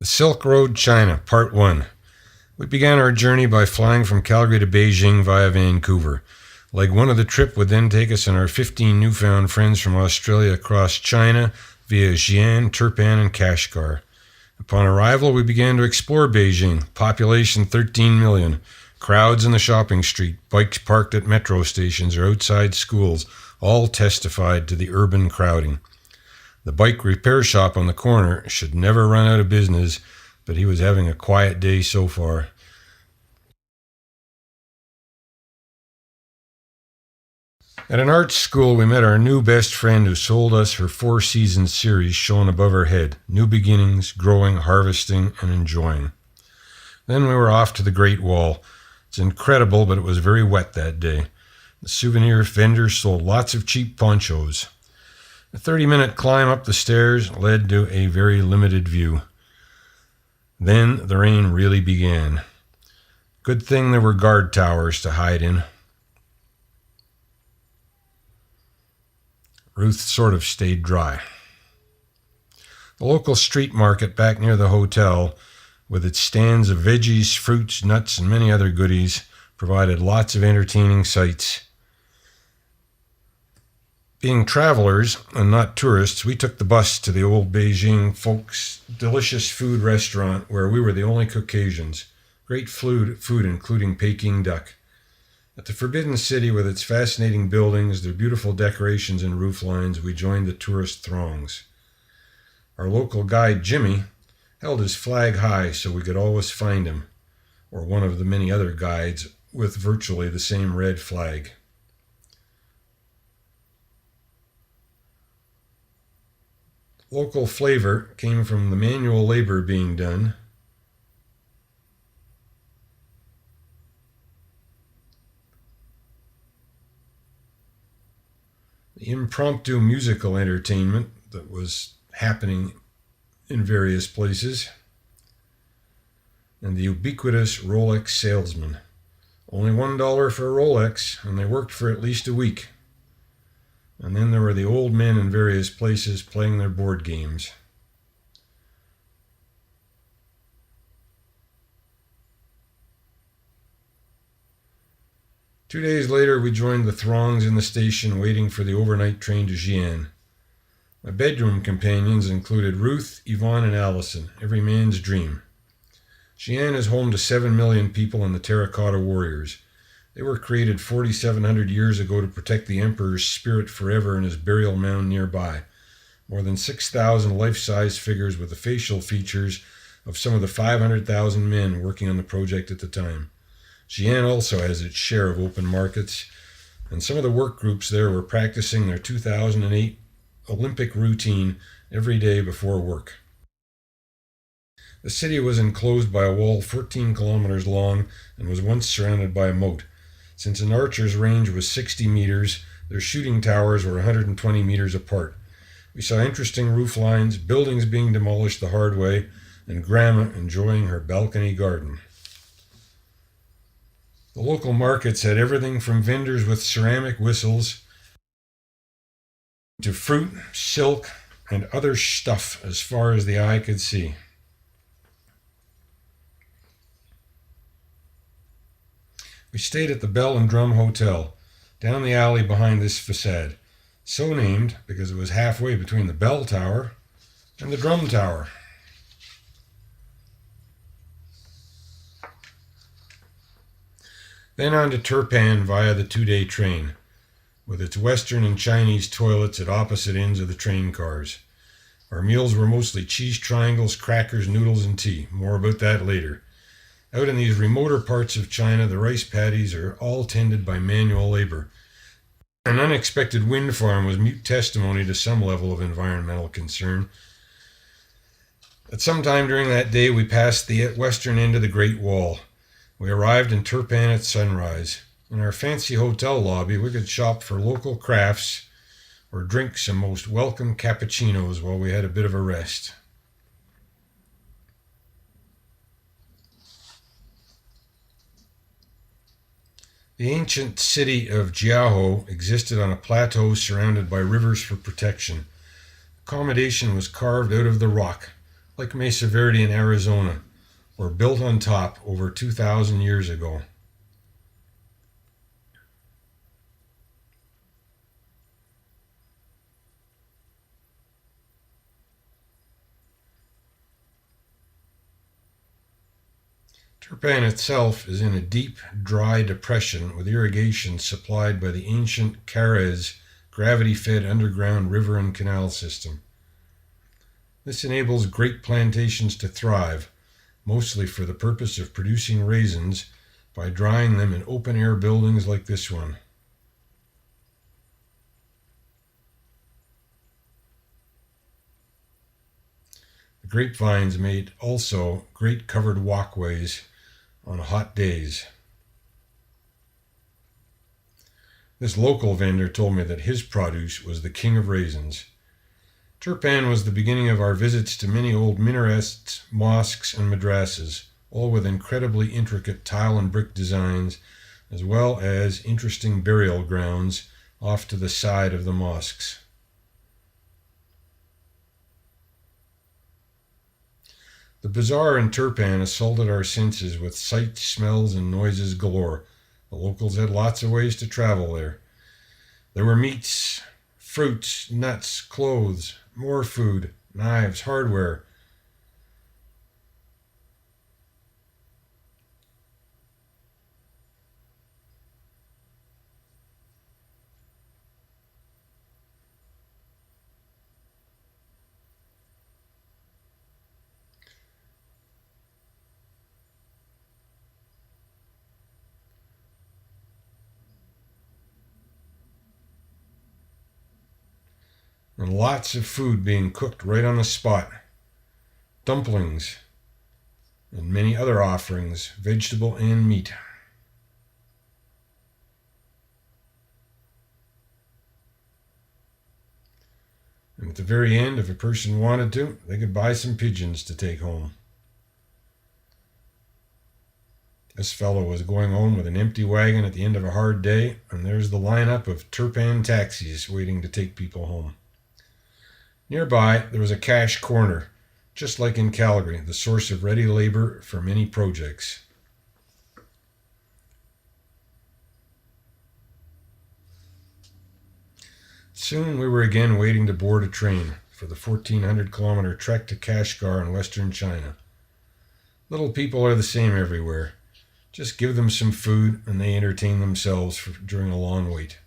The Silk Road, China, Part 1. We began our journey by flying from Calgary to Beijing via Vancouver. Leg one of the trip would then take us and our 15 newfound friends from Australia across China via Xi'an, Turpan, and Kashgar. Upon arrival, we began to explore Beijing, population 13 million, crowds in the shopping street, bikes parked at metro stations or outside schools, all testified to the urban crowding. The bike repair shop on the corner should never run out of business, but he was having a quiet day so far. At an art school, we met our new best friend who sold us her 4-season series shown above her head, New Beginnings, Growing, Harvesting, and Enjoying. Then we were off to the Great Wall. It's incredible, but it was very wet that day. The souvenir vendors sold lots of cheap ponchos. A 30-minute climb up the stairs led to a very limited view. Then the rain really began. Good thing there were guard towers to hide in. Ruth sort of stayed dry. The local street market back near the hotel, with its stands of veggies, fruits, nuts, and many other goodies, provided lots of entertaining sights. Being travelers and not tourists, we took the bus to the old Beijing folks' delicious food restaurant where we were the only Caucasians. Great food including Peking duck. At the Forbidden City with its fascinating buildings, their beautiful decorations and roof lines, we joined the tourist throngs. Our local guide, Jimmy, held his flag high so we could always find him, or one of the many other guides with virtually the same red flag. Local flavor came from the manual labor being done. The impromptu musical entertainment that was happening in various places, and the ubiquitous Rolex salesman. Only $1 for a Rolex, and they worked for at least a week. And then there were the old men in various places playing their board games. Two days later, we joined the throngs in the station waiting for the overnight train to Xi'an. My bedroom companions included Ruth, Yvonne, and Allison, every man's dream. Xi'an is home to 7 million people and the Terracotta Warriors. They were created 4,700 years ago to protect the emperor's spirit forever in his burial mound nearby. More than 6,000 life-size figures with the facial features of some of the 500,000 men working on the project at the time. Xi'an also has its share of open markets, and some of the work groups there were practicing their 2008 Olympic routine every day before work. The city was enclosed by a wall 14 kilometers long and was once surrounded by a moat. Since an archer's range was 60 meters, their shooting towers were 120 meters apart. We saw interesting roof lines, buildings being demolished the hard way, and Grandma enjoying her balcony garden. The local markets had everything from vendors with ceramic whistles to fruit, silk, and other stuff as far as the eye could see. We stayed at the Bell and Drum Hotel, down the alley behind this facade, so named because it was halfway between the Bell Tower and the Drum Tower. Then on to Turpan via the 2-day train, with its Western and Chinese toilets at opposite ends of the train cars. Our meals were mostly cheese triangles, crackers, noodles, and tea. More about that later. Out in these remoter parts of China, the rice paddies are all tended by manual labor. An unexpected wind farm was mute testimony to some level of environmental concern. At some time during that day, we passed the western end of the Great Wall. We arrived in Turpan at sunrise. In our fancy hotel lobby, we could shop for local crafts or drink some most welcome cappuccinos while we had a bit of a rest. The ancient city of Jiaho existed on a plateau surrounded by rivers for protection. Accommodation was carved out of the rock. like Mesa Verde in Arizona, were built on top over 2,000 years ago. Turpan itself is in a deep, dry depression with irrigation supplied by the ancient Carez gravity-fed underground river and canal system. This enables great plantations to thrive, mostly for the purpose of producing raisins by drying them in open-air buildings like this one. The grapevines made also great covered walkways on hot days. This local vendor told me that his produce was the king of raisins. Turpan was the beginning of our visits to many old minarets, mosques, and madrasas, all with incredibly intricate tile and brick designs, as well as interesting burial grounds off to the side of the mosques. The bazaar in Turpan assaulted our senses with sights, smells, and noises galore. The locals had lots of ways to travel there. There were meats, fruits, nuts, clothes, more food, knives, hardware. And lots of food being cooked right on the spot. Dumplings and many other offerings, vegetable and meat. And at the very end, if a person wanted to, they could buy some pigeons to take home. This fellow was going home with an empty wagon at the end of a hard day, and there's the lineup of Turpan taxis waiting to take people home. Nearby, there was a cash corner, just like in Calgary, the source of ready labor for many projects. Soon we were again waiting to board a train for the 1,400-kilometer trek to Kashgar in western China. Little people are the same everywhere. Just give them some food and they entertain themselves during a long wait.